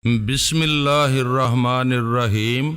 بسم اللہ الرحمن الرحیم۔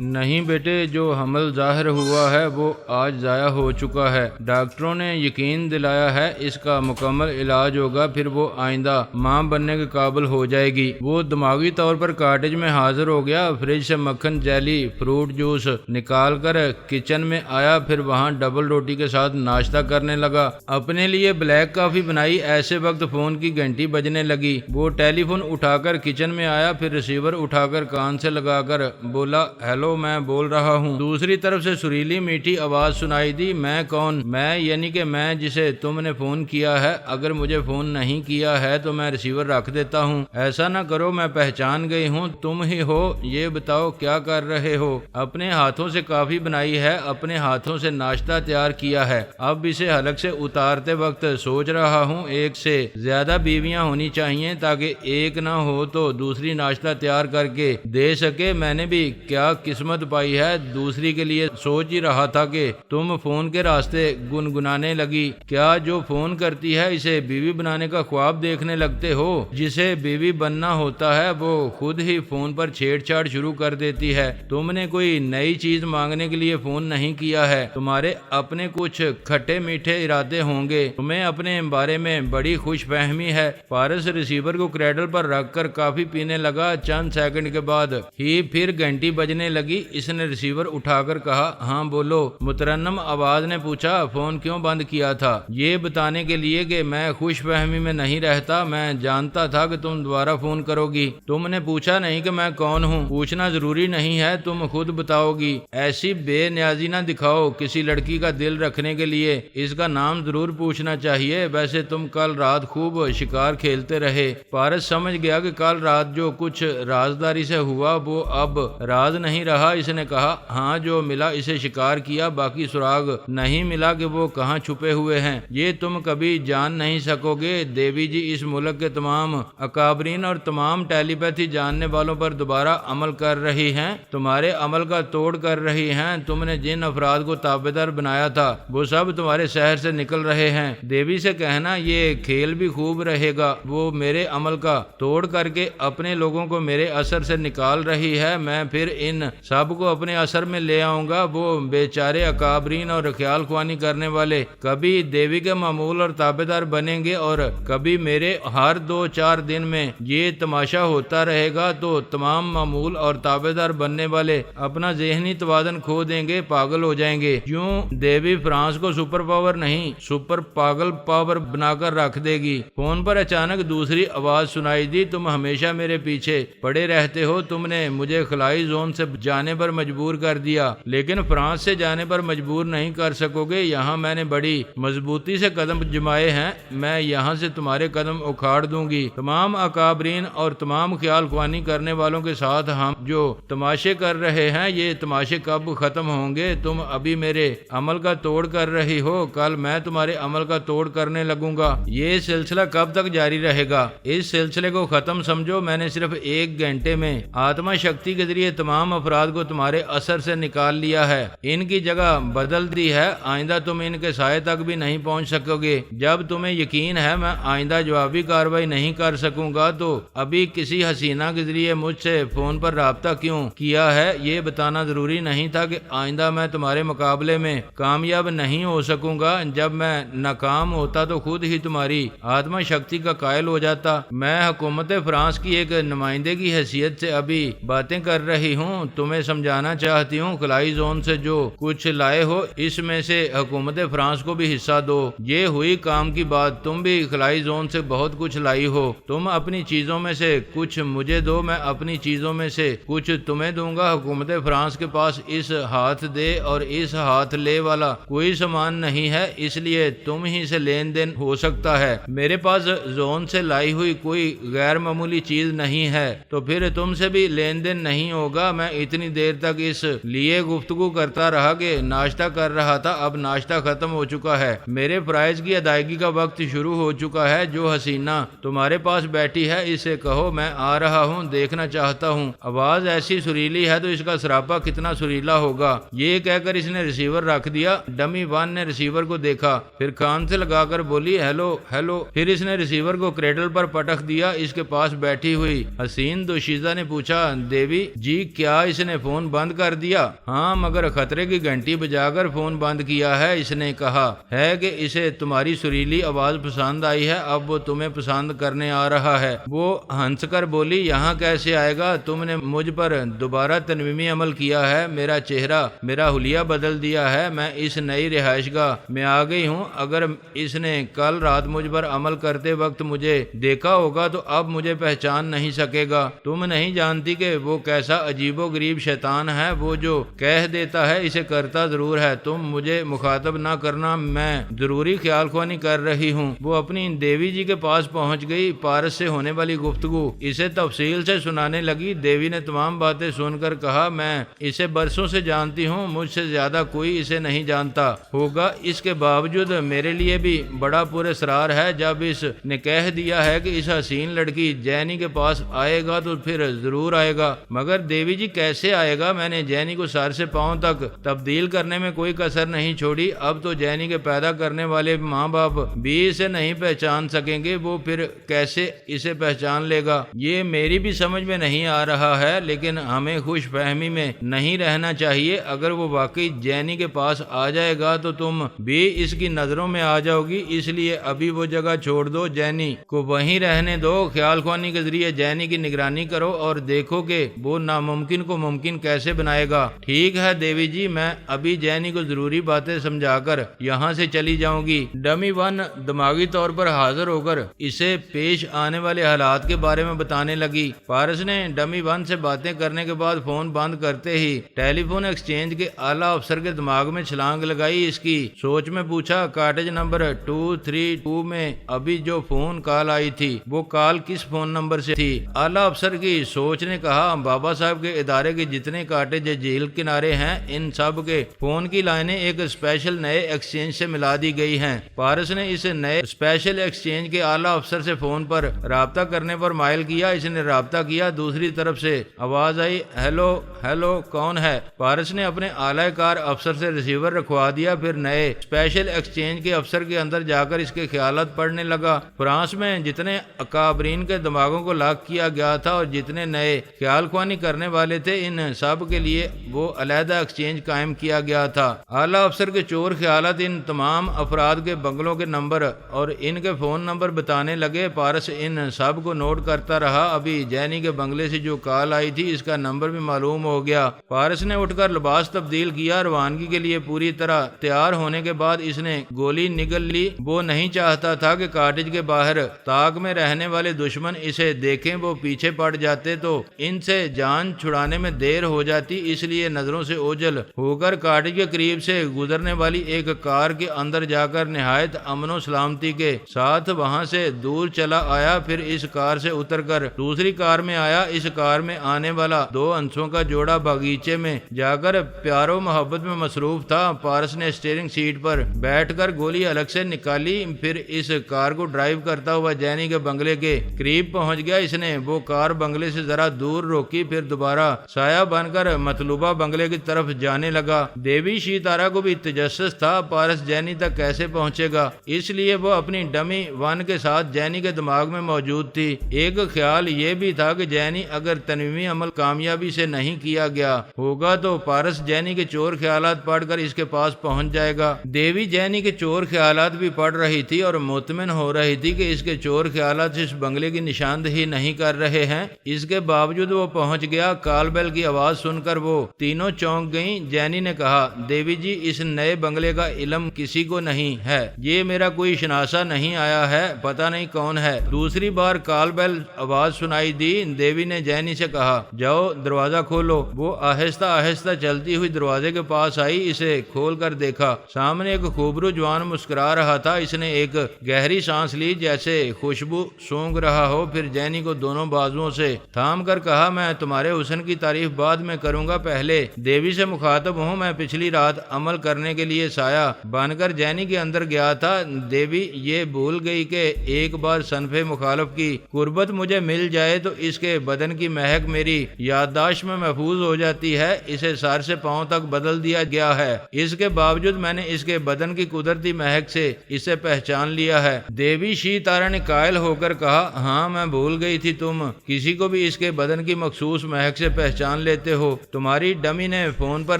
نہیں بیٹے، جو حمل ظاہر ہوا ہے وہ آج ضائع ہو چکا ہے۔ ڈاکٹروں نے یقین دلایا ہے اس کا مکمل علاج ہوگا، پھر وہ آئندہ ماں بننے کے قابل ہو جائے گی۔ وہ دماغی طور پر کاٹیج میں حاضر ہو گیا، فریج سے مکھن، جیلی، فروٹ جوس نکال کر کچن میں آیا، پھر وہاں ڈبل روٹی کے ساتھ ناشتہ کرنے لگا۔ اپنے لیے بلیک کافی بنائی، ایسے وقت فون کی گھنٹی بجنے لگی۔ وہ ٹیلی فون اٹھا کر کچن میں آیا، پھر ریسیور اٹھا کر کان سے لگا کر بولا، ہیلو میں بول رہا ہوں۔ دوسری طرف سے سریلی میٹھی آواز سنائی دی، میں کون؟ میں یعنی کہ میں جسے تم نے فون کیا ہے۔ اگر مجھے فون نہیں کیا ہے تو میں ریسیور رکھ دیتا ہوں۔ ایسا نہ کرو، میں پہچان گئی ہوں، تم ہی ہو۔ یہ بتاؤ کیا کر رہے ہو؟ اپنے ہاتھوں سے کافی بنائی ہے، اپنے ہاتھوں سے ناشتہ تیار کیا ہے، اب اسے حلق سے اتارتے وقت سوچ رہا ہوں ایک سے زیادہ بیویاں ہونی چاہیے تاکہ ایک نہ ہو تو دوسری ناشتہ تیار کر کے دے سکے۔ میں نے بھی کیا قسمت پائی ہے، دوسری کے لیے سوچ ہی رہا تھا کہ تم فون کے راستے گنگنانے لگی۔ کیا جو فون کرتی ہے اسے بیوی بنانے کا خواب دیکھنے لگتے ہو؟ جسے بیوی بننا ہوتا ہے وہ خود ہی فون پر چھیڑ چھاڑ شروع کر دیتی ہے۔ تم نے کوئی نئی چیز مانگنے کے لیے فون نہیں کیا ہے، تمہارے اپنے کچھ کھٹے میٹھے ارادے ہوں گے، تمہیں اپنے بارے میں بڑی خوش فہمی ہے۔ پارس ریسیور کو کریڈل پر رکھ کر کافی پینے لگا، چند سیکنڈ کے بعد ہی پھر گھنٹی بجنے لگی۔ اس نے ریسیور اٹھا کر کہا، ہاں بولو۔ مترنم آواز نے پوچھا، فون کیوں بند کیا تھا؟ یہ بتانے کے لیے کہ میں خوش فہمی میں نہیں رہتا، میں جانتا تھا کہ تم دوبارہ فون کرو گی۔ تم نے پوچھا نہیں کہ میں کون ہوں، پوچھنا ضروری نہیں ہے، تم خود بتاؤ گی۔ ایسی بے نیازی نہ دکھاؤ، کسی لڑکی کا دل رکھنے کے لیے اس کا نام ضرور پوچھنا چاہیے۔ ویسے تم کل رات خوب شکار کھیلتے رہے۔ پارس سمجھ گیا کہ کل رات جو کچھ رازداری سے ہوا وہ اب راز نہیں رہا۔ اس نے کہا، ہاں جو ملا اسے شکار کیا، باقی سراغ نہیں ملا کہ وہ کہاں چھپے ہوئے ہیں۔ یہ تم کبھی جان نہیں سکو گے۔ دیوی جی اس ملک کے تمام اکابرین اور تمام ٹیلی پیتھی جاننے والوں پر دوبارہ عمل کر رہی ہیں، تمہارے عمل کا توڑ کر رہی ہیں۔ تم نے جن افراد کو تابعدار بنایا تھا وہ سب تمہارے شہر سے نکل رہے ہیں۔ دیوی سے کہنا یہ کھیل بھی خوب رہے گا، وہ میرے عمل کا توڑ کر کے اپنے لوگوں کو میرے اثر سے نکال رہی ہے، میں پھر ان سب کو اپنے اثر میں لے آؤں گا۔ وہ بیچارے اکابرین اور خیال خوانی کرنے والے کبھی دیوی کے معمول اور تابعدار بنیں گے اور کبھی میرے۔ ہر 2-4 دن میں یہ تماشا ہوتا رہے گا تو تمام معمول اور تابعدار بننے والے اپنا ذہنی توازن کھو دیں گے، پاگل ہو جائیں گے۔ یوں دیوی فرانس کو سپر پاور نہیں، سپر پاگل پاور بنا کر رکھ دے گی۔ فون پر اچانک دوسری آواز سنائی دی، تم ہمیشہ میرے پیچھے پڑے رہتے ہو، تم نے مجھے خلائی زون سے جانے پر مجبور کر دیا، لیکن فرانس سے جانے پر مجبور نہیں کر سکو گے۔ یہاں میں نے بڑی مضبوطی سے قدم جمائے ہیں، میں یہاں سے تمہارے قدم اکھاڑ دوں گی۔ تمام اکابرین اور تمام خیال خوانی کرنے والوں کے ساتھ ہم جو تماشے کر رہے ہیں، یہ تماشے کب ختم ہوں گے؟ تم ابھی میرے عمل کا توڑ کر رہی ہو، کل میں تمہارے عمل کا توڑ کرنے لگوں گا۔ یہ سلسلہ کب تک جاری رہے گا؟ اس سلسلے کو ختم سمجھو۔ میں نے صرف 1 گھنٹے میں آتما شکتی کے ذریعے تمام افراد کو تمہارے اثر سے نکال لیا ہے، ان کی جگہ بدل دی ہے۔ آئندہ تم ان کے سائے تک بھی نہیں پہنچ سکو گے۔ جب تمہیں یقین ہے میں آئندہ جوابی کارروائی نہیں کر سکوں گا تو ابھی کسی حسینہ کے ذریعے مجھ سے فون پر رابطہ کیوں کیا ہے؟ یہ بتانا ضروری نہیں تھا کہ آئندہ میں تمہارے مقابلے میں کامیاب نہیں ہو سکوں گا۔ جب میں ناکام ہوتا تو خود ہی تمہاری آتما شکتی کا قائل ہو جاتا۔ میں حکومت فرانس کی ایک نمائندے کی حیثیت سے ابھی باتیں کر رہی ہوں، تمہیں سمجھانا چاہتی ہوں، خلائی زون سے جو کچھ لائے ہو اس میں سے حکومت فرانس کو بھی حصہ دو۔ یہ ہوئی کام کی بات، تم بھی خلائی زون سے بہت کچھ لائی ہو، تم اپنی چیزوں میں سے کچھ مجھے دو، میں اپنی چیزوں میں سے کچھ تمہیں دوں گا۔ حکومت فرانس کے پاس اس ہاتھ دے اور اس ہاتھ لے والا کوئی سامان نہیں ہے، اس لیے تم ہی سے لین دین ہو سکتا ہے۔ میرے پاس زون سے لائی ہوئی کوئی غیر معمولی چیز نہیں ہے تو پھر تم سے بھی لین دین نہیں ہوگا۔ میں اتنی دیر تک اس لیے گفتگو کرتا رہا کہ ناشتہ کر رہا تھا، اب ناشتہ ختم ہو چکا ہے، میرے فرائض کی ادائیگی کا وقت شروع ہو چکا ہے، جو حسینہ تمہارے پاس بیٹھی ہے اسے کہو میں آ رہا ہوں، دیکھنا چاہتا ہوں۔ آواز ایسی سریلی ہے تو اس کا سراپا کتنا سریلا ہوگا۔ یہ کہہ کر اس نے ریسیور رکھ دیا۔ ڈمی ون نے ریسیور کو دیکھا، پھر کان سے لگا کر بولی ہیلو ہیلو، پھر اس نے ریسیور کو کریڈل پر پٹک دیا۔ اس کے پاس بیٹھی ہوئی حسین دوشیزہ نے پوچھا دیوی جی کیا اس نے فون بند کر دیا؟ ہاں مگر خطرے کی گھنٹی بجا کر فون بند کیا ہے۔ اس نے کہا ہے کہ اسے تمہاری سریلی آواز پسند آئی ہے، اب وہ تمہیں پسند کرنے آ رہا ہے۔ وہ ہنس کر بولی یہاں کیسے آئے گا؟ تم نے مجھ پر دوبارہ تنویمی عمل کیا ہے، میرا چہرہ میرا حلیہ بدل دیا ہے، میں اس نئی رہائش گاہ میں آ گئی ہوں۔ اگر اس نے کل رات مجھ پر عمل کرتے وقت مجھے دیکھا ہوگا تو اب مجھے پہچان نہیں سکے گا۔ تم نہیں جانتی کہ وہ کیسا عجیب و غریب شیطان ہے، وہ جو کہہ دیتا ہے اسے کرتا ضرور ہے۔ تم مجھے مخاطب نہ کرنا، میں ضروری خیال خوانی کر رہی ہوں۔ وہ اپنی دیوی جی کے پاس پہنچ گئی، پارس سے ہونے والی گفتگو اسے تفصیل سے سنانے لگی۔ دیوی نے تمام باتیں سن کر کہا میں اسے برسوں سے جانتی ہوں، مجھ سے زیادہ کوئی اسے نہیں جانتا ہوگا، اس کے باوجود میرے لیے بھی بڑا پراسرار ہے۔ جب اس نے کہہ دیا ہے کہ اس حسین لڑکی جینی کے پاس آئے گا تو پھر ضرور آئے گا۔ مگر دیوی جی کیسے آئے گا؟ میں نے جینی کو سر سے پاؤں تک تبدیل کرنے میں کوئی کسر نہیں چھوڑی۔ اب تو جینی کے پیدا کرنے والے ماں باپ بھی اسے نہیں پہچان سکیں گے، وہ پھر کیسے اسے پہچان لے گا؟ یہ میری بھی سمجھ میں نہیں آ رہا ہے، لیکن ہمیں خوش فہمی میں نہیں رہنا چاہیے۔ اگر وہ واقعی جینی کے پاس آ جائے گا تو تم بھی اس کی نظروں میں آ جاؤ گی، اس لیے ابھی وہ جگہ چھوڑ دو، جینی کو وہیں رہنے دو۔ خیال خوانی کے ذریعے جینی کی نگرانی کرو اور دیکھو کہ وہ ناممکن کو ممکن کیسے بنائے گا۔ ٹھیک ہے دیوی جی، میں ابھی جینی کو ضروری باتیں سمجھا کر یہاں سے چلی جاؤں گی۔ ڈمی ون دماغی طور پر حاضر ہو کر اسے پیش آنے والے حالات کے بارے میں بتانے لگی۔ پارس نے ڈمی ون سے باتیں کرنے کے بعد فون بند کرتے ہی ٹیلی فون ایکسچینج کے اعلیٰ افسر کے دماغ میں چھلانگ لگائی۔ اس کی سوچ میں پوچھا کاٹیج نمبر 232 میں ابھی جو فون کال آئی تھی وہ کال کس فون نمبر سے تھی؟ اعلیٰ افسر کی سوچ نے کہا بابا صاحب کے ادارے کے جتنے کاٹیج جھیل کنارے ہیں ان سب کے فون کی لائنیں ایک اسپیشل نئے ایکسچینج سے ملا دی گئی ہیں۔ پارس نے اس نئے اسپیشل ایکسچینج کے اعلیٰ افسر سے فون پر رابطہ کرنے پر مائل کیا۔ اس نے رابطہ کیا، دوسری طرف سے آواز آئی ہیلو ہیلو کون ہے؟ پارس نے اپنے اعلی کار افسر سے ریسیور رکھوا دیا، پھر نئے اسپیشل ایکسچینج کے افسر کے اندر جا کر اس کے خیالات پڑھنے لگا۔ فرانس میں جتنے اکابرین کے دماغوں کو لاک کیا گیا تھا اور جتنے نئے خیال خوانی کرنے والے تھے ان سب کے لیے وہ علیحدہ ایکسچینج قائم کیا گیا تھا۔ اعلیٰ افسر کے چور خیالات ان تمام افراد کے بنگلوں کے نمبر اور ان کے فون نمبر بتانے لگے۔ پارس ان سب کو نوٹ کرتا رہا۔ ابھی جینی کے بنگلے سے جو کال آئی تھی اس کا نمبر بھی معلوم ہو گیا۔ پارس نے اٹھ کر لباس تبدیل کیا، روانگی کے لیے پوری طرح تیار ہونے کے بعد اس نے گولی نگل لی۔ وہ نہیں چاہتا تھا کہ کاٹیج کے باہر تاک میں رہنے والے دشمن اسے دیکھیں، وہ پیچھے پڑ جاتے تو ان سے جان چھڑانے میں دیر ہو جاتی، اس لیے نظروں سے اوجھل ہو کر کاٹیج کے قریب سے گزرنے والی ایک کار کے اندر جا کر نہایت امن و سلامتی کے ساتھ وہاں سے دور چلا آیا۔ پھر اس کار سے اتر کر دوسری کار میں آیا۔ اس کار میں آنے والا دو ہنسوں کا جوڑا باغیچے میں جا کر پیار و محبت میں مصروف تھا۔ پارس نے اسٹیئرنگ سیٹ پر بیٹھ کر گولی الگ سے نکالی، پھر اس کار کو ڈرائیو کرتا ہوا جینی کے بنگلے کے قریب پہنچ گیا۔ اس نے وہ کار بنگلے سے ذرا دور روکی، پھر دوبارہ سایہ بن کر مطلوبہ بنگلے کی طرف جانے لگا۔ دیوی شیتارا کو بھی تجسس تھا پارس جینی تک کیسے پہنچے گا، اس لیے وہ اپنی ڈمی ون کے ساتھ جینی کے دماغ میں موجود تھی۔ ایک خیال یہ بھی تھا کہ جینی اگر تنویمی عمل کامیابی سے نہیں کیا گیا ہوگا تو پارس جینی کے چور خیالات پڑھ کر اس کے پاس پہنچ جائے گا۔ دیوی جینی کے چور خیالات بھی پڑھ رہی تھی اور مطمئن ہو رہی تھی کہ اس کے چور خیالات اس بنگلے کی نشاندہی نہیں کر رہے ہیں۔ اس کے باوجود وہ پہنچ گیا۔ کال بیل کی آواز سن کر وہ تینوں چونک گئیں۔ جینی نے کہا دیوی جی اس نئے بنگلے کا علم کسی کو نہیں ہے، یہ میرا کوئی شناسا نہیں آیا ہے، پتہ نہیں کون ہے۔ دوسری بار کال بیل آواز سنائی دی۔ دیوی نے جینی سے کہا جاؤ دروازہ کھولو۔ وہ آہستہ آہستہ چلتی ہوئی دروازے کے پاس آئی، اسے کھول کر دیکھا، سامنے ایک خوبرو جوان مسکرا رہا تھا۔ اس نے ایک گہری سانس لی جیسے خوشبو سونگ رہا ہو، پھر جینی کو دونوں بازوؤں سے تھام کر کہا میں تمہارے حسن کی تعریف تعریف بعد میں کروں گا، پہلے دیوی سے مخاطب ہوں۔ میں پچھلی رات عمل کرنے کے لیے سایہ بن کر جینی کے اندر گیا تھا۔ دیوی یہ بھول گئی کہ ایک بار صنف مخالف کی قربت مجھے مل جائے تو اس کے بدن کی مہک میری یادداشت میں محفوظ ہو جاتی ہے۔ اسے سر سے پاؤں تک بدل دیا گیا ہے، اس کے باوجود میں نے اس کے بدن کی قدرتی مہک سے اسے پہچان لیا ہے۔ دیوی شی تارا نے قائل ہو کر کہا، ہاں میں بھول گئی تھی، تم کسی کو بھی اس کے بدن کی مخصوص مہک سے پہچان لیتے ہو۔ تمہاری ڈمی نے فون پر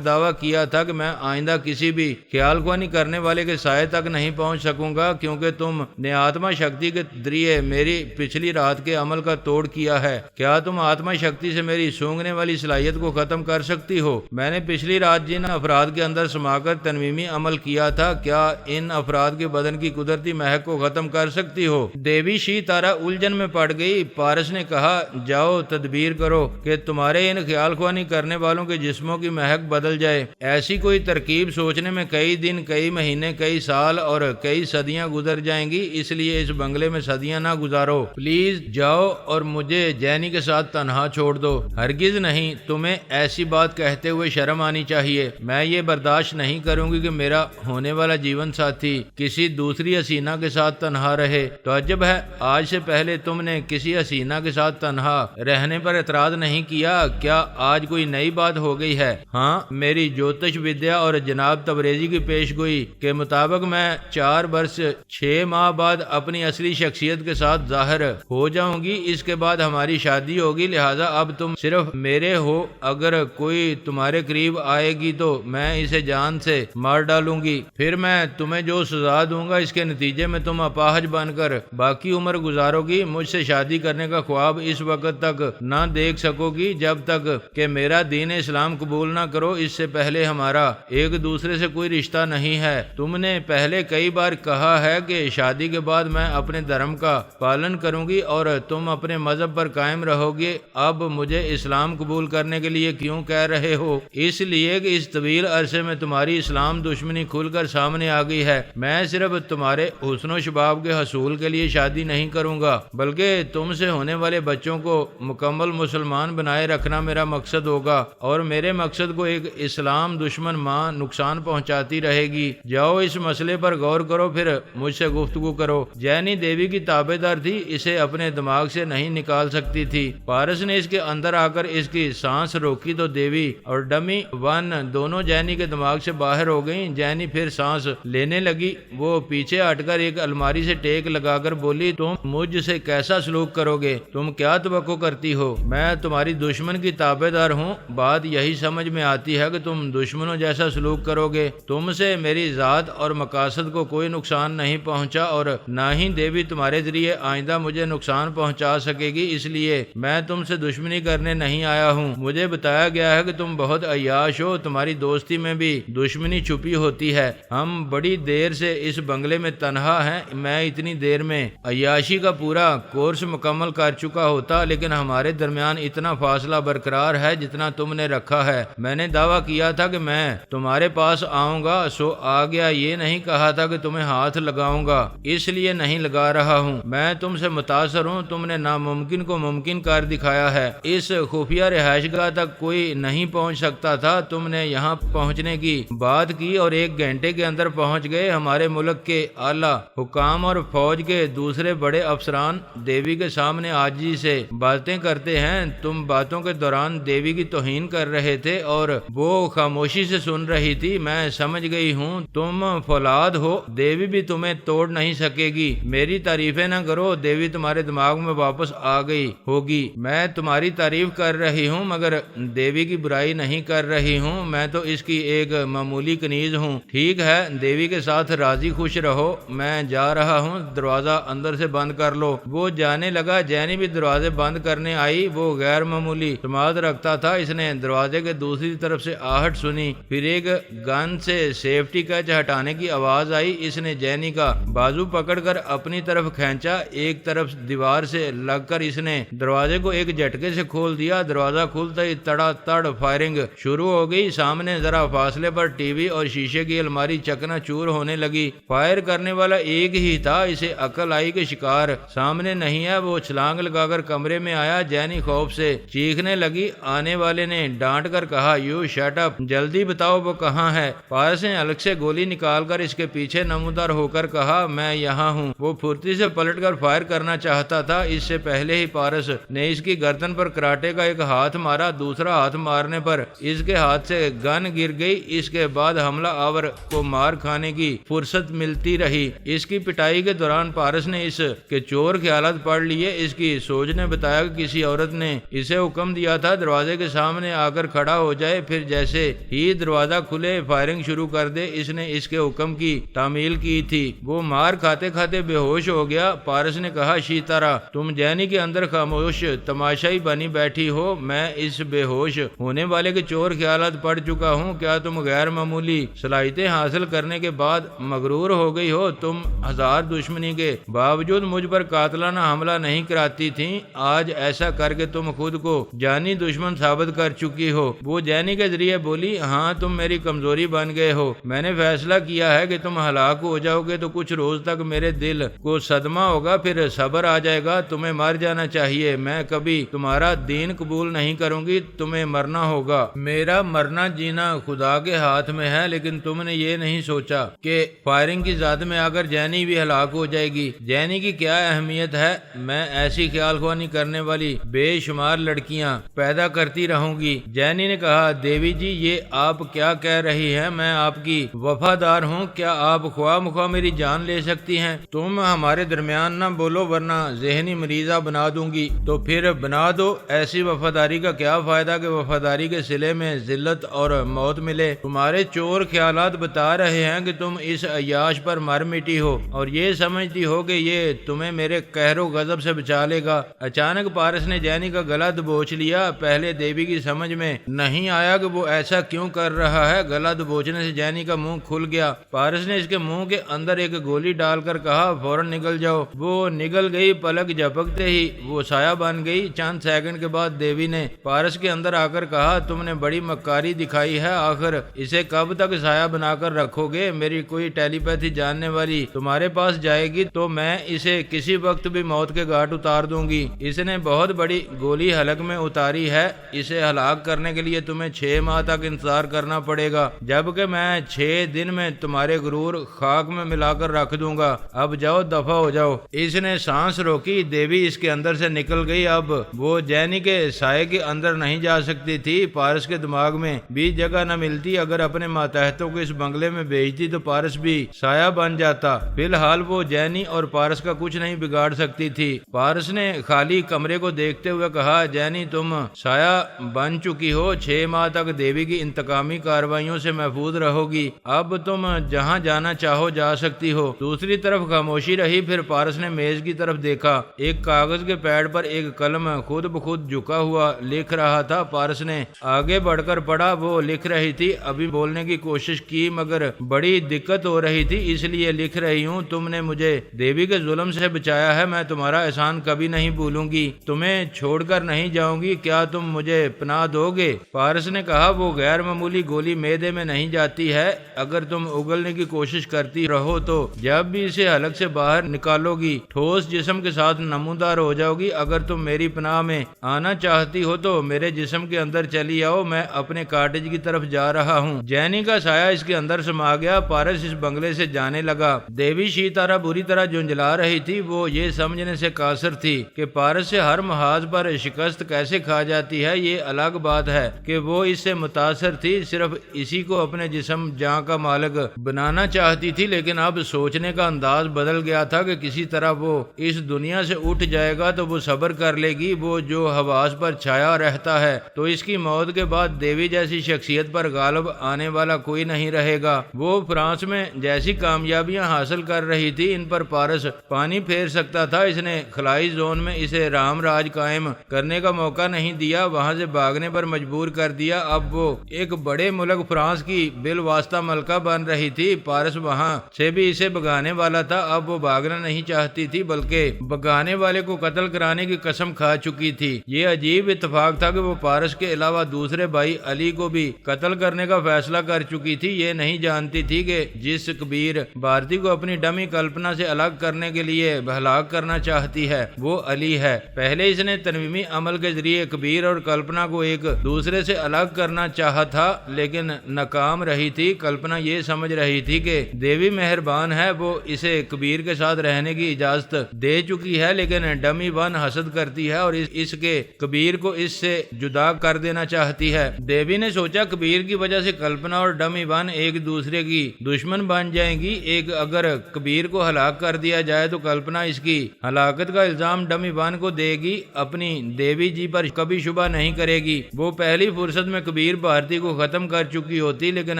دعویٰ کیا تھا کہ میں آئندہ کسی بھی خیال خوانی کرنے والے کے سائے تک نہیں پہنچ سکوں گا، کیونکہ تم نے آتما شکتی کے ذریعے میری پچھلی رات کے عمل کا توڑ کیا ہے۔ کیا تم آتما شکتی سے میری سونگنے والی صلاحیت کو ختم کر سکتی ہو؟ میں نے پچھلی رات جن افراد کے اندر سما کر تنویمی عمل کیا تھا، کیا ان افراد کے بدن کی قدرتی مہک کو ختم کر سکتی ہو؟ دیوی شی تارا الجھن میں پڑ گئی۔ پارس نے کہا، جاؤ تدبیر کرو کہ تمہارے ان خیال خوانی کرنے والوں کے جسموں کی مہک بدل جائے۔ ایسی کوئی ترکیب سوچنے میں کئی دن، کئی مہینے، کئی سال اور کئی صدیاں گزر جائیں گی، اس لیے اس بنگلے میں صدیاں نہ گزارو۔ پلیز جاؤ اور مجھے جینی کے ساتھ تنہا چھوڑ دو۔ ہرگز نہیں، تمہیں ایسی بات کہتے ہوئے شرم آنی چاہیے۔ میں یہ برداشت نہیں کروں گی کہ میرا ہونے والا جیون ساتھی کسی دوسری حسینہ کے ساتھ تنہا رہے۔ تو عجب ہے، آج سے پہلے تم نے کسی حسینہ کے ساتھ تنہا رہنے پر اعتراض نہیں کیا، کیا آج کوئی نئی بات ہو گئی ہے؟ ہاں، میری جوتش ودیا اور جناب تبریزی کی پیش گوئی کے مطابق میں 4 برس 6 ماہ بعد اپنی اصلی شخصیت کے ساتھ ظاہر ہو جاؤں گی۔ اس کے بعد ہماری شادی ہوگی، لہٰذا اب تم صرف میرے ہو۔ اگر کوئی تمہارے قریب آئے گی تو میں اسے جان سے مار ڈالوں گی۔ پھر میں تمہیں جو سزا دوں گا، اس کے نتیجے میں تم اپاہج بن کر باقی عمر گزارو گی۔ مجھ سے شادی کرنے کا خواب اس وقت تک نہ دیکھ سکو گی جب تک کہ میرا دین اسلام قبول نہ کرو۔ اس سے پہلے ہمارا ایک دوسرے سے کوئی رشتہ نہیں ہے۔ تم نے پہلے کئی بار کہا ہے کہ شادی کے بعد میں اپنے دھرم کا پالن کروں گی اور تم اپنے مذہب پر قائم رہو گے۔ اب مجھے اسلام قبول کرنے کے لیے کیوں کہہ رہے ہو؟ اس لیے کہ اس طویل عرصے میں تمہاری اسلام دشمنی کھل کر سامنے آ گئی ہے۔ میں صرف تمہارے حسن و شباب کے حصول کے لیے شادی نہیں کروں گا، بلکہ تم سے ہونے والے بچوں کو مکمل مسلمان بنائے رکھنا میرا مقصد ہوگا، اور میرے مقصد کو ایک اسلام دشمن ماں نقصان پہنچاتی رہے گی۔ جاؤ اس مسئلے پر غور کرو، پھر مجھ سے گفتگو کرو۔ جینی دیوی کی تابع دار تھی، اسے اپنے دماغ سے نہیں نکال سکتی تھی۔ پارس نے اس کے اندر آ کر اس کی سانس روکی تو دیوی اور ڈمی ون دونوں جینی کے دماغ سے باہر ہو گئیں۔ جینی پھر سانس لینے لگی۔ وہ پیچھے ہٹ کر ایک الماری سے ٹیک لگا کر بولی، تم مجھ سے کیسا سلوک کرو گے؟ تم کیا توقع کرتی ہو؟ میں تمہاری دشمن کی تابع دار ہوں۔ بات یہی سمجھ میں آتی ہے کہ تم دشمنوں جیسا سلوک کرو گے۔ تم سے میری ذات اور مقاصد کو کوئی نقصان نہیں پہنچا اور نہ ہی دیوی تمہارے ذریعے آئندہ مجھے نقصان پہنچا سکے گی، اس لیے میں تم سے دشمنی کرنے نہیں آیا ہوں۔ مجھے بتایا گیا ہے کہ تم بہت عیاش ہو، تمہاری دوستی میں بھی دشمنی چھپی ہوتی ہے۔ ہم بڑی دیر سے اس بنگلے میں تنہا ہیں، میں اتنی دیر میں عیاشی کا پورا کورس مکمل کر چکا ہوتا، لیکن ہمارے درمیان اتنا فاصلہ برقرار ہے جتنا تم نے رکھا ہے۔ میں نے دعویٰ کیا تھا کہ میں تمہارے پاس آؤں گا، سو آ گیا۔ یہ نہیں کہا تھا کہ تمہیں ہاتھ لگاؤں گا، اس لیے نہیں لگا رہا ہوں۔ میں تم سے متاثر ہوں، تم نے ناممکن کو ممکن کر دکھایا ہے۔ اس خفیہ رہائش گاہ تک کوئی نہیں پہنچ سکتا تھا، تم نے یہاں پہنچنے کی بات کی اور 1 گھنٹے کے اندر پہنچ گئے۔ ہمارے ملک کے اعلیٰ حکام اور فوج کے دوسرے بڑے افسران دیوی کے سامنے عاجزی سے باتیں کرتے ہیں۔ تم باتوں کے دوران دیوی کی توہین کر رہے تھے اور وہ خاموشی سے سن رہی تھی۔ میں سمجھ گئی ہوں تم فولاد ہو، دیوی بھی تمہیں توڑ نہیں سکے گی۔ میری تعریفیں نہ کرو، دیوی تمہارے دماغ میں واپس آ گئی ہوگی۔ میں تمہاری تعریف کر رہی ہوں مگر دیوی کی برائی نہیں کر رہی ہوں، میں تو اس کی ایک معمولی کنیز ہوں۔ ٹھیک ہے، دیوی کے ساتھ راضی خوش رہو، میں جا رہا ہوں، دروازہ اندر سے بند کر لو۔ وہ جانے لگا۔ جینی بھی دروازے بند کرنے آئی۔ وہ غیر معمولی سماعت رکھتا تھا۔ اس نے دروازے کے دوسری طرف سے آہٹ سنی، پھر ایک گن سے سیفٹی کیچ ہٹانے کی آواز آئی۔ اس نے جینی کا بازو پکڑ کر اپنی طرف کھینچا، ایک طرف دیوار سے لگ کر اس نے دروازے کو ایک جھٹکے سے کھول دیا۔ دروازہ کھلتا ہی تڑا تڑ فائرنگ شروع ہو گئی۔ سامنے ذرا فاصلے پر ٹی وی اور شیشے کی الماری چکنا چور ہونے لگی۔ فائر کرنے والا ایک ہی تھا۔ اسے عقل آئی کہ شکار سامنے نہیں ہے۔ وہ چھلانگ لگا کر کمرے میں آیا۔ جینی خوف سے چیخنے لگی آنے والے نے ڈانٹ کر کہا یو شٹ اپ، جلدی بتاؤ وہ کہاں ہے۔ پارس نے الگ سے گولی نکال کر اس کے پیچھے نمودار ہو کر کہا میں یہاں ہوں۔ وہ پھرتی سے پلٹ کر فائر کرنا چاہتا تھا، اس سے پہلے ہی پارس نے اس کی گردن پر کراٹے کا ایک ہاتھ مارا۔ دوسرا ہاتھ مارنے پر اس کے ہاتھ سے گن گر گئی۔ اس کے بعد حملہ آور کو مار کھانے کی فرصت ملتی رہی۔ اس کی پٹائی کے دوران پارس نے اس کے چور خیالات پڑھ لیے۔ اس کی سوچ نے بتایا کہ کسی عورت نے اسے حکم دیا تھا دروازے کے سامنے آ کر کھڑا ہو جائے، پھر جیسے ہی دروازہ کھلے فائرنگ شروع کر دے۔ اس نے اس کے حکم کی تعمیل کی تھی۔ وہ مار کھاتے کھاتے بے ہوش ہو گیا۔ پارس نے کہا شیتارا تم جینی کے اندر خاموش تماشائی بنی بیٹھی ہو، میں اس بے ہوش ہونے والے کے چور خیالات پڑھ چکا ہوں۔ کیا تم غیر معمولی صلاحیتیں حاصل کرنے کے بعد مغرور ہو گئی ہو؟ تم ہزار دشمنی کے باوجود مجھ پر قاتلانہ حملہ نہیں کراتی تھیں، آج ایسا کر کے تم خود کو جانی دشمن ثابت کر چکی ہو۔ وہ جینی کے ذریعے بولی ہاں تم میری کمزوری بن گئے ہو۔ میں نے فیصلہ کیا ہے کہ تم ہلاک ہو جاؤ گے تو کچھ روز تک میرے دل کو صدمہ ہوگا، پھر صبر آ جائے گا۔ تمہیں مر جانا چاہیے، میں کبھی تمہارا دین قبول نہیں کروں گی، تمہیں مرنا ہوگا۔ میرا مرنا جینا خدا کے ہاتھ میں ہے، لیکن تم نے یہ نہیں سوچا کہ فائرنگ کی زد میں آ کر جینی بھی ہلاک ہو جائے گی۔ جینی کی کیا اہمیت ہے؟ میں ایسی خیال خوانی کرنے والی بے شمار لڑکیاں پیدا کرتی رہوں گی۔ جینی نے کہا دیوی جی یہ آپ کیا کہہ رہی ہیں؟ میں آپ کی وفادار ہوں، کیا آپ خواہ مخواہ میری جان لے سکتی ہیں؟ تم ہمارے درمیان نہ بولو ورنہ ذہنی مریضہ بنا دوں گی۔ تو پھر بنا دو، ایسی وفاداری کا کیا فائدہ کہ وفاداری کے صلے میں ذلت اور موت ملے؟ تمہارے چور خیالات بتا رہے ہیں کہ تم اس عیاش پر مر مٹی ہو اور یہ سمجھتی ہو کہ یہ تمہیں میرے قہر و غضب سے بچا لے گا۔ اچانک پارس نے جینی کا گلا دبوچ لیا۔ پہلے دیوی کی سمجھ میں نہیں آیا کہ وہ ایسا کیوں کر رہا ہے۔ گلا دبوچنے سے جینی کا منہ کھل گیا۔ پارس نے اس کے منہ کے اندر ایک گولی ڈال کر کہا فوراً نکل جاؤ۔ وہ نکل گئی، پلک جھپکتے ہی وہ سایہ بن گئی۔ چند سیکنڈ کے بعد دیوی نے پارس کے اندر آ کر کہا تم نے بڑی مکاری دکھائی ہے، آخر اسے کب تک سایہ بنا کر رکھو گے؟ میری کوئی ٹیلی پیتھی جاننے والی تمہارے پاس جائے گی تو میں اسے کسی وقت بھی موت کے گھاٹ اتار دوں گی۔ اس نے بہت بڑی گولی حلق میں اتاری ہے، اسے ہلاک کرنے کے لیے تمہیں 6 ماہ تک انتظار کرنا پڑے گا، جبکہ میں 6 دن میں تمہارے غرور خاک میں ملا کر رکھ دوں گا۔ اب جاؤ، دفع ہو جاؤ۔ اس نے سانس روکی، دیوی اس کے اندر سے نکل گئی۔ اب وہ جینی کے سائے کے اندر نہیں جا سکتی تھی۔ پارس کے دماغ میں بھی جگہ نہ ملتی، اگر اپنے ماتحتوں کو اس بنگلے میں بھیجتی تو پارس بھی سایہ بن جاتا۔ فی الحال وہ جینی اور پارس کا کچھ نہیں بگاڑ سکتی تھی۔ پارس نے خالی کمرے کو دیکھتے ہوئے کہا جینی تم سایہ بن چکی ہو، 6 ماہ تک دیوی کی انتقامی کارروائیوں سے محفوظ رہو گی، اب تم جہاں جانا چاہو جا سکتی ہو۔ دوسری طرف خاموشی رہی۔ پھر پارس نے میز کی طرف دیکھا، ایک کاغذ کے پیڈ پر ایک قلم خود بخود جھکا ہوا لکھ رہا تھا۔ پارس نے آگے بڑھ کر پڑھا، وہ لکھ رہی تھی ابھی بولنے کی کوشش کی مگر بڑی دقت ہو رہی تھی، اس لیے لکھ رہی ہوں تم نے مجھے دیوی کے ظلم سے بچایا ہے، میں تمہارا احسان کبھی نہیں بھولوں گی، تمہیں چھوڑ کر نہیں جاؤں گی، کیا تم مجھے پناہ دو گے؟ پارس نے کہا وہ غیر معمولی گولی معدے میں نہیں جاتی ہے، اگر تم اگلنے کی کوشش کرتی رہو تو جب بھی اسے حلق سے باہر نکالو گی ٹھوس جسم کے ساتھ نمودار ہو جاؤ گی۔ اگر تم میری پناہ میں آنا چاہتی ہو تو میرے جسم کے اندر چلی آؤ، میں اپنے کاٹیج کی طرف جا رہا ہوں۔ جینی کا سایہ اس کے اندر سما گیا۔ پارس اس بنگلے سے جانے لگا۔ دیوی شیتارا بری طرح جھنجھلا رہی تھی، وہ یہ سمجھنے سے قاصر تھی کہ پارس سے ہر محاذ پر شکست کیسے کھا جاتی ہے۔ یہ الگ بات ہے کہ وہ اس سے متاثر تھی، صرف اسی کو اپنے جسم جاں کا مالک بنانا چاہتی تھی، لیکن اب سوچنے کا انداز بدل گیا تھا کہ کسی طرح وہ اس دنیا سے اٹھ جائے گا تو وہ صبر کر لے گی، وہ جو حواس پر چھایا رہتا ہے تو اس کی موت کے بعد دیوی جیسی شخصیت پر غالب آنے والا کوئی نہیں رہے گا۔ وہ فرانس میں جیسی کامیابیاں حاصل کر رہی تھی ان پر پارس پانی پھیر سکتا تھا۔ اس نے خلائی زون میں اسے رام راج قائم کرنے کا موقع نہیں دیا، وہاں سے بھاگنے پر مجبور کر دیا۔ اب وہ ایک بڑے ملک فرانس کی بالواسطہ ملکہ بن رہی تھی، پارس وہاں سے بھی اسے بھگانے والا تھا۔ اب وہ بھاگنا نہیں چاہتی تھی بلکہ بھگانے والے کو قتل کرانے کی قسم کھا چکی تھی۔ یہ عجیب اتفاق تھا کہ وہ پارس کے علاوہ دوسرے بھائی علی کو بھی قتل کرنے کا فیصلہ کر چکی تھی۔ یہ نہیں جانتی تھی کہ جس کبیر بھارتی کو اپنی ڈمی کلپنا سے الگ کرنے کے لیے ہلاک کرنا چاہتی ہے وہ علی ہے۔ پہلے اس نے تنویمی عمل کے ذریعے کبیر کبیر اور کلپنا کو ایک دوسرے سے الگ کرنا چاہا تھا لیکن ناکام رہی تھی۔ کلپنا یہ سمجھ رہی تھی کہ دیوی مہربان ہے، وہ اسے کبیر کے ساتھ رہنے کی اجازت دے چکی ہے، لیکن ڈمی ون حسد کرتی ہے اور اس کے کبیر کو اس سے جدا کر دینا چاہتی ہے۔ دیوی نے سوچا کبیر کی وجہ سے کلپنا اور ڈمی ون ایک دوسرے کی دشمن بن جائیں گی۔ اگر کبیر کو ہلاک کر دیا جائے تو کلپنا اس کی ہلاکت کا الزام ڈمی ون کو دے گی، اپنی دیوی جی پر کبھی شبہ نہیں کرے گی۔ وہ پہلی فرصت میں کبیر بھارتی کو ختم کر چکی ہوتی، لیکن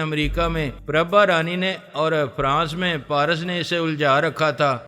امریکہ میں پربھا رانی نے اور فرانس میں پارس نے اسے الجھا رکھا تھا۔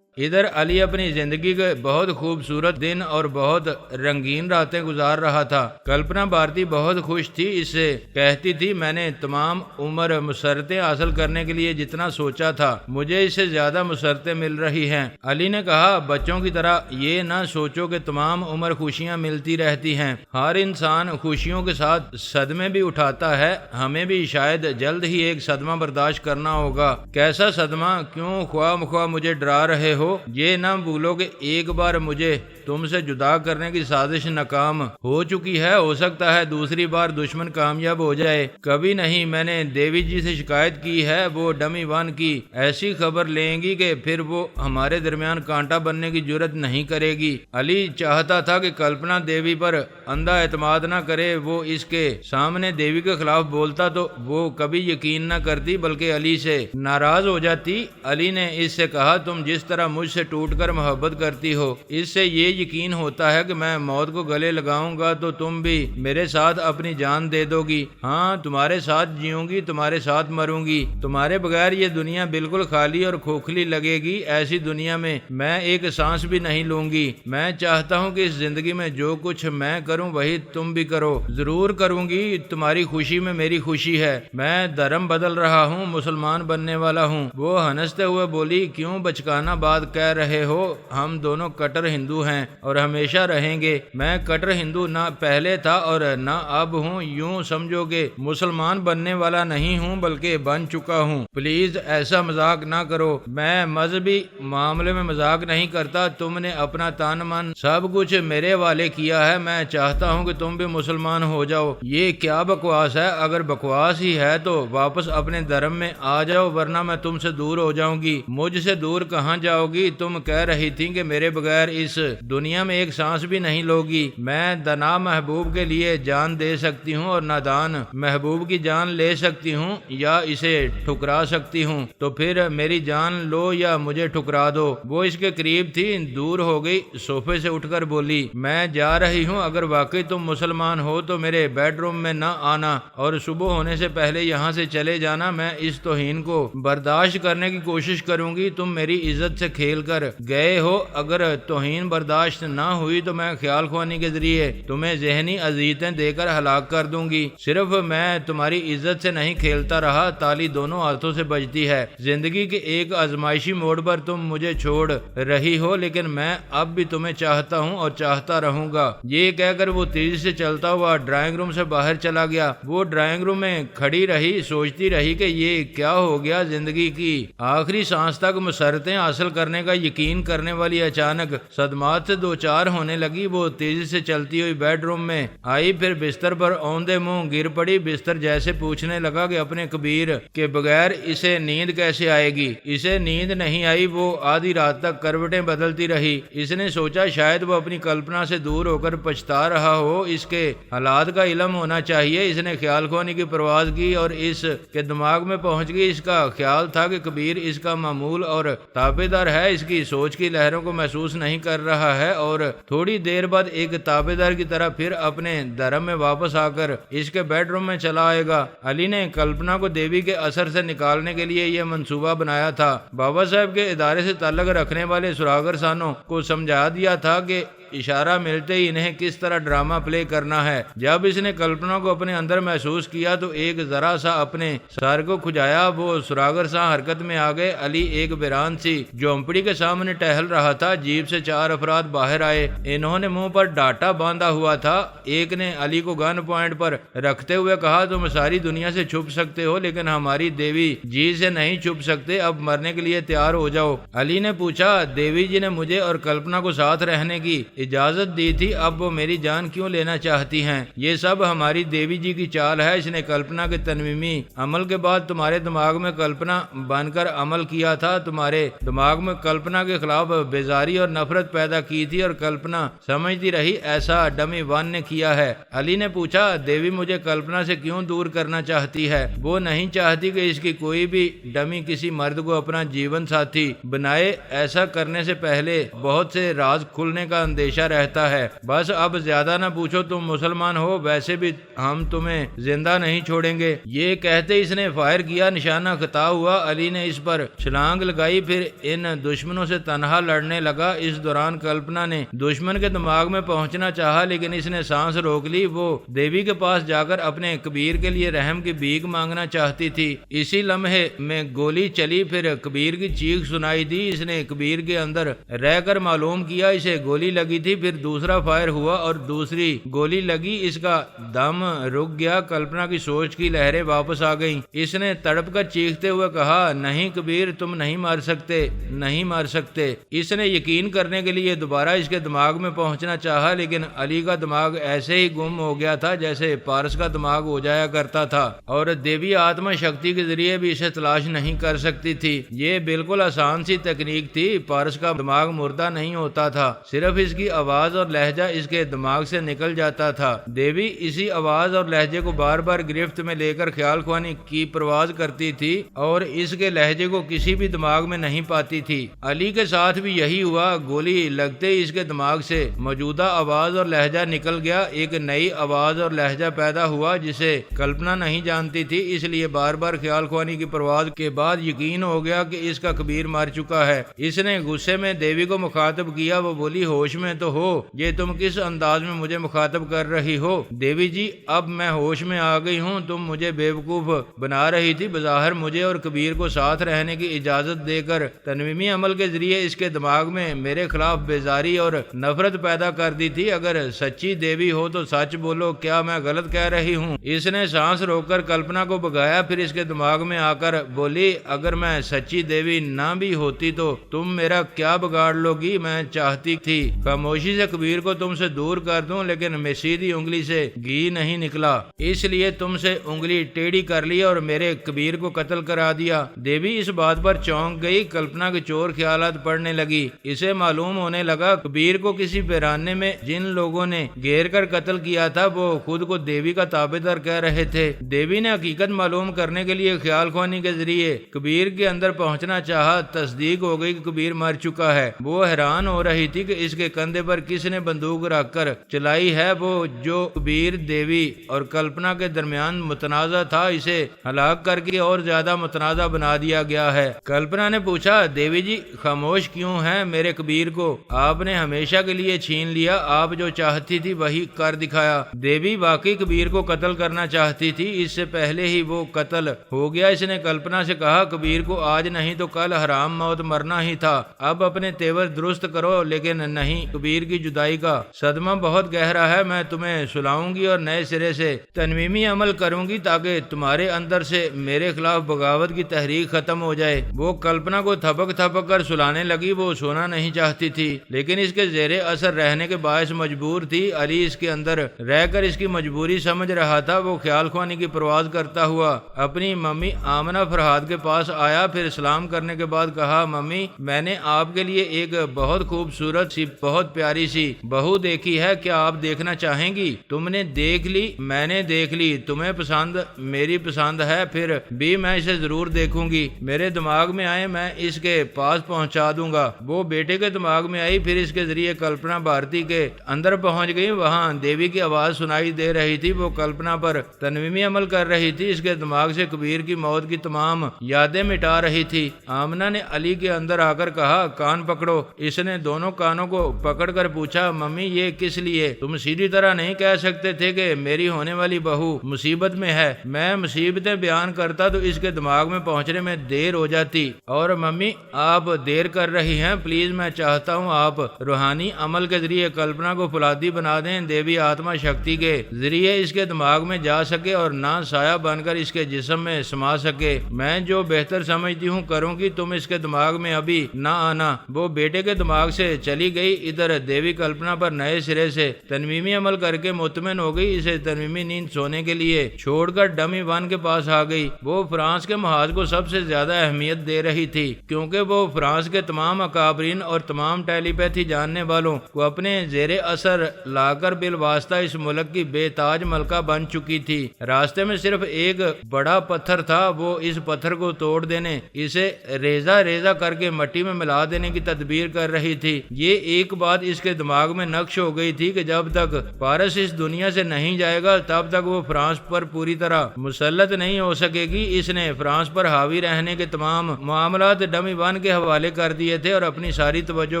ادھر علی اپنی زندگی کے بہت خوبصورت دن اور بہت رنگین راتیں گزار رہا تھا۔ کلپنا بھارتی بہت خوش تھی، اس سے کہتی تھی میں نے تمام عمر مسرتیں حاصل کرنے کے لیے جتنا سوچا تھا مجھے اس سے زیادہ مسرتیں مل رہی ہیں۔ علی نے کہا بچوں کی طرح یہ نہ سوچو کہ تمام عمر خوشیاں ملتی رہتی ہیں، ہر انسان خوشیوں کے ساتھ صدمے بھی اٹھاتا ہے، ہمیں بھی شاید جلد ہی ایک صدمہ برداشت کرنا ہوگا۔ کیسا صدمہ؟ کیوں خواہ مخواہ مجھے ڈرا رہے ہو؟ یہ نہ بھولو کہ ایک بار مجھے تم سے جدا کرنے کی سازش ناکام ہو چکی ہے، ہو سکتا ہے دوسری بار دشمن کامیاب ہو جائے۔ کبھی نہیں، میں نے دیوی جی سے شکایت کی ہے، وہ ڈمی ون کی ایسی خبر لیں گی کہ پھر وہ ہمارے درمیان کانٹا بننے کی جرت نہیں کرے گی۔ علی چاہتا تھا کہ کلپنا دیوی پر اندھا اعتماد نہ کرے، وہ اس کے سامنے دیوی کے خلاف بولتا تو وہ کبھی یقین نہ کرتی بلکہ علی سے ناراض ہو جاتی۔ علی نے اس سے کہا تم جس طرح مجھ سے ٹوٹ کر محبت کرتی ہو، اس سے یہ یقین ہوتا ہے کہ میں موت کو گلے لگاؤں گا تو تم بھی میرے ساتھ اپنی جان دے دو گی۔ ہاں، تمہارے ساتھ جیوں گی، تمہارے ساتھ مروں گی، تمہارے بغیر یہ دنیا بالکل خالی اور کھوکھلی لگے گی، ایسی دنیا میں میں ایک سانس بھی نہیں لوں گی۔ میں چاہتا ہوں کہ اس زندگی میں جو کچھ میں کروں وہی تم بھی کرو۔ ضرور کروں گی، تمہاری خوشی میں میری خوشی ہے۔ میں دھرم بدل رہا ہوں، مسلمان بننے والا ہوں۔ وہ ہنستے ہوئے بولی کیوں بچکانہ بات کہہ رہے ہو، ہم دونوں کٹر ہندو ہیں اور ہمیشہ رہیں گے۔ میں کٹر ہندو نہ پہلے تھا اور نہ اب ہوں، یوں سمجھو کہ مسلمان بننے والا نہیں ہوں بلکہ بن چکا ہوں۔ پلیز ایسا مذاق نہ کرو، میں مذہبی معاملے میں مذاق نہیں کرتا، تم نے اپنا تن من سب کچھ میرے والے کیا ہے، میں چاہتا ہوں کہ تم بھی مسلمان ہو جاؤ۔ یہ کیا بکواس ہے؟ اگر بکواس ہی ہے تو واپس اپنے دھرم میں آ جاؤ ورنہ میں تم سے دور ہو جاؤں گی۔ مجھ سے دور کہاں جاؤ گی؟ تم کہہ رہی تھی کہ میرے بغیر اس دنیا میں ایک سانس بھی نہیں لوگی۔ میں دنا محبوب کے لیے جان دے سکتی ہوں اور نادان محبوب کی جان لے سکتی ہوں یا اسے ٹھکرا سکتی ہوں، تو پھر میری جان لو یا مجھے ٹھکرا دو۔ وہ اس کے قریب تھی، دور ہو گئی، صوفے سے اٹھ کر بولی میں جا رہی ہوں، اگر واقعی تم مسلمان ہو تو میرے بیڈ روم میں نہ آنا اور صبح ہونے سے پہلے یہاں سے چلے جانا۔ میں اس توہین کو برداشت کرنے کی کوشش کروں گی، تم میری عزت سے کھیل کر گئے ہو، اگر توہین برداشت نہ ہوئی تو میں خیال خوانی کے ذریعے تمہیں ذہنی اذیتیں دے کر ہلاک کر دوں گی۔ صرف میں تمہاری عزت سے نہیں کھیلتا رہا، تالی دونوں ہاتھوں سے بجتی ہے۔ زندگی کے ایک آزمائشی موڑ پر تم مجھے چھوڑ رہی ہو لیکن میں اب بھی تمہیں چاہتا ہوں اور چاہتا رہوں گا۔ یہ کہہ کر وہ تیزی سے چلتا ہوا ڈرائنگ روم سے باہر چلا گیا۔ وہ ڈرائنگ روم میں کھڑی رہی، سوچتی رہی کہ یہ کیا ہو گیا۔ زندگی کی آخری سانس تک مسرتیں حاصل کرنے کا یقین کرنے والی اچانک صدمات سے دوچار ہونے لگی۔ وہ تیزی سے چلتی ہوئی بیڈ روم میں آئی، پھر بستر پر اوندے منہ گر پڑی۔ بستر جیسے پوچھنے لگا کہ اپنے کبیر کے بغیر اسے نیند کیسے آئے گی۔ اسے نیند نہیں آئی، وہ آدھی رات تک کروٹیں بدلتی رہی۔ اس نے سوچا شاید وہ اپنی کلپنا سے دور ہو کر پچھتا رہا ہو، اس کے حالات کا علم ہونا چاہیے۔ اس نے خیال خوانی کی پرواز کی اور اس کے دماغ میں پہنچ گئی۔ اس کا خیال تھا کہ کبیر اس کا معمول اور تابع دار ہے، اس کی سوچ کی لہروں کو محسوس نہیں کر رہا ہے اور تھوڑی دیر بعد ایک تابع دار کی طرح پھر اپنے دھرم میں واپس آ کر اس کے بیڈ روم میں چلا آئے گا۔ علی نے کلپنا کو دیوی کے اثر سے نکالنے کے لیے یہ منصوبہ بنایا تھا۔ بابا صاحب کے ادارے سے تعلق رکھنے والے سراغر سانوں کو سمجھا دیا تھا کہ اشارہ ملتے ہی انہیں کس طرح ڈرامہ پلے کرنا ہے۔ جب اس نے کلپنا کو اپنے اندر محسوس کیا تو ایک ذرا سا اپنے سر کو کھجایا، وہ سراغر ساں حرکت میں آ گئے۔ علی ایک ویران سی جھونپڑی کے سامنے ٹہل رہا تھا، جیپ سے 4 افراد باہر آئے۔ انہوں نے منہ پر ڈاٹا باندھا ہوا تھا۔ ایک نے علی کو گن پوائنٹ پر رکھتے ہوئے کہا تم ساری دنیا سے چھپ سکتے ہو لیکن ہماری دیوی جی سے نہیں چھپ سکتے، اب مرنے کے لیے تیار ہو جاؤ۔ علی نے پوچھا دیوی جی نے مجھے اور کلپنا کو ساتھ رہنے کی اجازت دی تھی، اب وہ میری جان کیوں لینا چاہتی ہیں؟ یہ سب ہماری دیوی جی کی چال ہے۔ اس نے کلپنا کے تنویمی عمل کے بعد تمہارے دماغ میں کلپنا بن کر عمل کیا تھا، تمہارے دماغ میں کلپنا کے خلاف بیزاری اور نفرت پیدا کی تھی، اور کلپنا سمجھتی رہی ایسا ڈمی ون نے کیا ہے۔ علی نے پوچھا، دیوی مجھے کلپنا سے کیوں دور کرنا چاہتی ہے؟ وہ نہیں چاہتی کہ اس کی کوئی بھی ڈمی کسی مرد کو اپنا جیون ساتھی بنائے۔ ایسا کرنے سے پہلے بہت سے راز کھلنے کا اندیشہ رہتا ہے۔ بس اب زیادہ نہ پوچھو، تم مسلمان ہو، ویسے بھی ہم تمہیں زندہ نہیں چھوڑیں گے۔ یہ کہتے اس نے فائر کیا، نشانہ خطا ہوا۔ علی نے اس پر چھلانگ لگائی، پھر ان دشمنوں سے تنہا لڑنے لگا۔ اس دوران کلپنا نے دشمن کے دماغ میں پہنچنا چاہا، لیکن اس نے سانس روک لی۔ وہ دیوی کے پاس جا کر اپنے کبیر کے لیے رحم کی بھیک مانگنا چاہتی تھی۔ اسی لمحے میں گولی چلی، پھر کبیر کی چیخ سنائی دی۔ اس نے کبیر کے اندر رہ کر معلوم کیا اسے گولی لگی تھی، پھر دوسرا فائر ہوا اور دوسری گولی لگی، اس کا دم رک گیا۔ کلپنا کی سوچ کی لہریں واپس آ گئیں۔ اس نے تڑپ کر چیختے ہوئے کہا، نہیں کبیر، تم نہیں مار سکتے، نہیں مار سکتے۔ اس نے یقین کرنے کے لیے دوبارہ اس کے دماغ میں پہنچنا چاہا، لیکن علی کا دماغ ایسے ہی گم ہو گیا تھا جیسے پارس کا دماغ ہو جایا کرتا تھا، اور دیوی آتما شکتی کے ذریعے بھی اسے تلاش نہیں کر سکتی تھی۔ یہ بالکل آسان سی تکنیک تھی۔ پارس کا دماغ مردہ نہیں ہوتا تھا، صرف اس کی آواز اور لہجہ اس کے دماغ سے نکل جاتا تھا۔ دیوی اسی آواز اور لہجے کو بار بار گرفت میں لے کر خیال خوانی کی پرواز کرتی تھی، اور اس کے لہجے کو کسی بھی دماغ میں نہیں پاتی تھی۔ علی کے ساتھ بھی یہی ہوا۔ گولی لگتے ہی اس کے دماغ سے موجودہ آواز اور لہجہ نکل گیا۔ ایک نئی آواز اور لہجہ پیدا ہوا جسے کلپنا نہیں جانتی تھی، اس لیے بار بار خیال خوانی کی پرواز کے بعد یقین ہو گیا کہ اس کا کبیر مر چکا ہے۔ اس نے غصے میں دیوی کو مخاطب کیا۔ وہ بولی، ہوش میں تو ہو؟ یہ تم کس انداز میں مجھے مخاطب کر رہی ہو؟ دیوی جی، اب میں ہوش میں آ گئی ہوں۔ تم مجھے بیوقوف بنا رہی تھی، بظاہر مجھے اور کبیر کو ساتھ رہنے کی اجازت دے کر تنویمی عمل کے ذریعے اس کے دماغ میں میرے خلاف بیزاری اور نفرت پیدا کر دی تھی۔ اگر سچی دیوی ہو تو سچ بولو، کیا میں غلط کہہ رہی ہوں؟ اس نے سانس روک کر کلپنا کو بگایا، پھر اس کے دماغ میں آ کر بولی، اگر میں سچی دیوی نہ بھی ہوتی تو تم میرا کیا بگاڑ لو گی؟ میں چاہتی تھی خاموشی سے کبیر کو تم سے دور کر دوں، لیکن میں سیدھی انگلی سے گھی نہیں نکلا، اس لیے تم سے انگلی ٹیڑھی کر لی اور میرے کبیر کو قتل کرا دیا۔ دیوی اس بات پر چونک گئی۔ کلپنا کے چور خیالات پڑنے لگی۔ اسے معلوم ہونے لگا کبیر کو کسی ویرانے میں جن لوگوں نے گھیر کر قتل کیا تھا وہ خود کو دیوی کا تابعدار کہہ رہے تھے۔ دیوی نے حقیقت معلوم کرنے کے لیے خیال خوانی کے ذریعے کبیر کے اندر پہنچنا چاہا۔ تصدیق ہو گئی کہ کبیر مر چکا ہے۔ وہ حیران ہو رہی تھی کہ اس کے کندھے پر کس نے بندوق رکھ کر چلائی ہے۔ وہ جو کبیر، دیوی اور کلپنا کے درمیان متنازع تھا، اسے ہلاک کر کے اور زیادہ متنازع بنا دیا گیا ہے۔ کلپنا نے پوچھا، دیوی جی خاموش کیوں ہیں؟ میرے کبیر کو آپ نے ہمیشہ کے لیے چھین لیا، آپ جو چاہتی تھی وہی کر دکھایا۔ دیوی واقعی کبیر کو قتل کرنا چاہتی تھی، اس سے پہلے ہی وہ قتل ہو گیا۔ اس نے کلپنا سے کہا، کبیر کو آج نہیں تو کل حرام موت مرنا ہی تھا، اب اپنے تیور درست کرو، لیکن نہیں، کبیر کی جدائی کا صدمہ بہت گہرا ہے۔ میں تمہیں سلاؤں گی اور نئے سرے سے تنویمی عمل کروں گی تاکہ تمہارے اندر سے میرے خلاف بغاوت کی تحریک ختم ہو جائے۔ وہ کلپنا کو تھپک تھپک کر سلانے لگی۔ وہ سونا نہیں چاہتی تھی، لیکن اس کے زیر اثر رہنے کے باعث مجبور تھی۔ علی اس کے اندر رہ کر اس کی مجبوری سمجھ رہا تھا۔ وہ خیال خوانی کی پرواز کرتا ہوا اپنی ممی آمنہ فرہاد کے پاس آیا، پھر سلام کرنے کے بعد کہا، ممی، میں نے آپ کے لیے ایک بہت خوبصورت سی، بہت پیاری سی بہو دیکھی ہے، کیا آپ دیکھنا چاہیں گی؟ تم نے دیکھ لی؟ میں نے دیکھ لی۔ تمہیں پسند، میری پسند ہے، پھر بھی میں اسے ضرور دیکھوں گی۔ میرے دماغ میں آئے میں اس کے پاس پہنچا دوں گا۔ وہ بیٹے کے دماغ میں آئی، پھر اس کے ذریعے کلپنا بھارتی کے اندر پہنچ گئی۔ وہاں دیوی کی آواز سنائی دے رہی تھی۔ وہ کلپنا پر تنویمی عمل کر رہی تھی، اس کے دماغ سے کبیر کی موت کی تمام یادیں مٹا رہی تھی۔ آمنہ نے علی کے اندر آ کر کہا، کان پکڑو۔ اس نے دونوں کانوں کو پکڑ کر پوچھا، ممی یہ کس لیے؟ تم سیدھی طرح نہیں کہہ سکتے تھے کہ میری ہونے والی بہو مصیبت میں ہے؟ میں مصیبتیں بیان کرتا تو اس کے دماغ میں پہنچنے میں دیر ہو جاتی، اور ممی آپ دیر کر رہی ہیں۔ پلیز میں چاہتا ہوں آپ روحانی عمل کے ذریعے کلپنا کو فولادی بنا دیں، دیوی آتما شکتی کے ذریعے اس کے دماغ میں جا سکے اور نہ سایہ بن کر اس کے جسم میں سما سکے۔ میں جو بہتر سمجھتی ہوں کروں گی، تم اس کے دماغ میں ابھی نہ آنا۔ وہ بیٹے کے دماغ سے چلی گئی۔ ادھر اور دیوی کلپنا پر نئے سرے سے تنویمی عمل کر کے مطمئن ہو گئی۔ اسے تنویمی نیند سونے کے لیے چھوڑ کر ڈمی وان کے پاس آ گئی۔ وہ فرانس کے محاذ کو سب سے زیادہ اہمیت دے رہی تھی، کیونکہ وہ فرانس کے تمام اکابرین اور تمام ٹیلی پیتھی جاننے والوں کو اپنے زیر اثر لا کر بالواسطہ اس ملک کی بے تاج ملکہ بن چکی تھی۔ راستے میں صرف ایک بڑا پتھر تھا، وہ اس پتھر کو توڑ دینے، اسے ریزہ ریزہ کر کے مٹی میں ملا دینے کی تدبیر کر رہی تھی۔ یہ ایک بات اس کے دماغ میں نقش ہو گئی تھی کہ جب تک پارس اس دنیا سے نہیں جائے گا تب تک وہ فرانس پر پوری طرح مسلط نہیں ہو سکے گی۔ اس نے فرانس پر حاوی رہنے کے تمام معاملات ڈمی وان کے حوالے کر دیے تھے اور اپنی ساری توجہ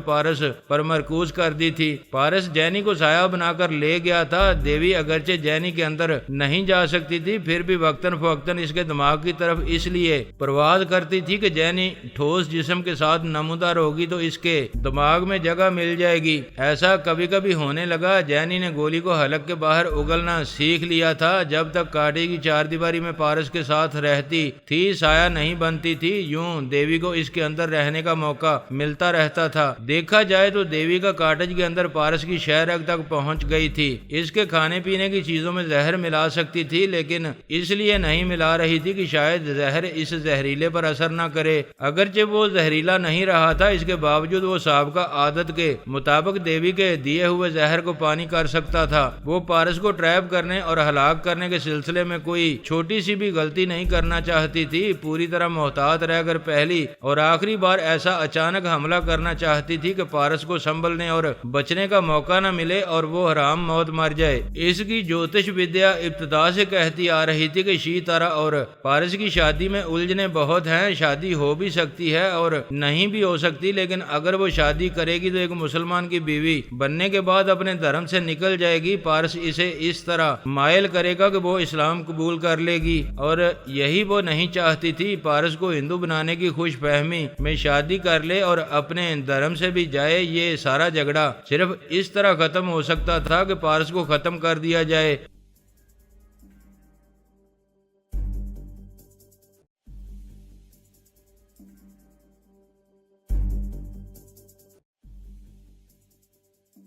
پارس پر مرکوز کر دی تھی۔ پارس جینی کو سایہ بنا کر لے گیا تھا۔ دیوی اگرچہ جینی کے اندر نہیں جا سکتی تھی، پھر بھی وقتاً فوقتاً اس کے دماغ کی طرف اس لیے پرواز کرتی تھی کہ جینی ٹھوس جسم کے ساتھ نمودار ہوگی تو اس کے دماغ میں جگہ مل جائے گی۔ ایسا کبھی کبھی ہونے لگا۔ جینی نے گولی کو حلق کے باہر اگلنا سیکھ لیا تھا۔ جب تک کاٹے کی چار دیواری میں پارس کے ساتھ رہتی تھی سایہ نہیں بنتی تھی، یوں دیوی کو اس کے اندر رہنے کا موقع ملتا رہتا تھا۔ دیکھا جائے تو دیوی کا کاٹج کے اندر پارس کی شہ رگ تک پہنچ گئی تھی۔ اس کے کھانے پینے کی چیزوں میں زہر ملا سکتی تھی، لیکن اس لیے نہیں ملا رہی تھی کہ شاید زہر اس زہریلے پر اثر نہ کرے۔ اگرچہ وہ زہریلا نہیں رہا تھا، اس کے باوجود وہ سابقہ عادت کے مطابق دیوی کے دیے ہوئے زہر کو پانی کر سکتا تھا۔ وہ پارس کو ٹریپ کرنے اور ہلاک کرنے کے سلسلے میں کوئی چھوٹی سی بھی غلطی نہیں کرنا چاہتی تھی۔ پوری طرح محتاط رہ کر پہلی اور آخری بار ایسا اچانک حملہ کرنا چاہتی تھی کہ پارس کو سنبھلنے اور بچنے کا موقع نہ ملے اور وہ حرام موت مر جائے۔ اس کی جوتش ودیا ابتدا سے کہتی آ رہی تھی کہ شیتارا اور پارس کی شادی میں الجھنیں بہت ہیں۔ شادی ہو بھی سکتی ہے اور نہیں بھی ہو سکتی، لیکن اگر وہ شادی کرے گی تو ایک مسلمان کی بیوی بننے کے بعد اپنے دھرم سے نکل جائے گی۔ پارس اسے اس طرح مائل کرے گا کہ وہ اسلام قبول کر لے گی، اور یہی وہ نہیں چاہتی تھی۔ پارس کو ہندو بنانے کی خوش فہمی میں شادی کر لے اور اپنے دھرم سے بھی جائے۔ یہ سارا جھگڑا صرف اس طرح ختم ہو سکتا تھا کہ پارس کو ختم کر دیا جائے۔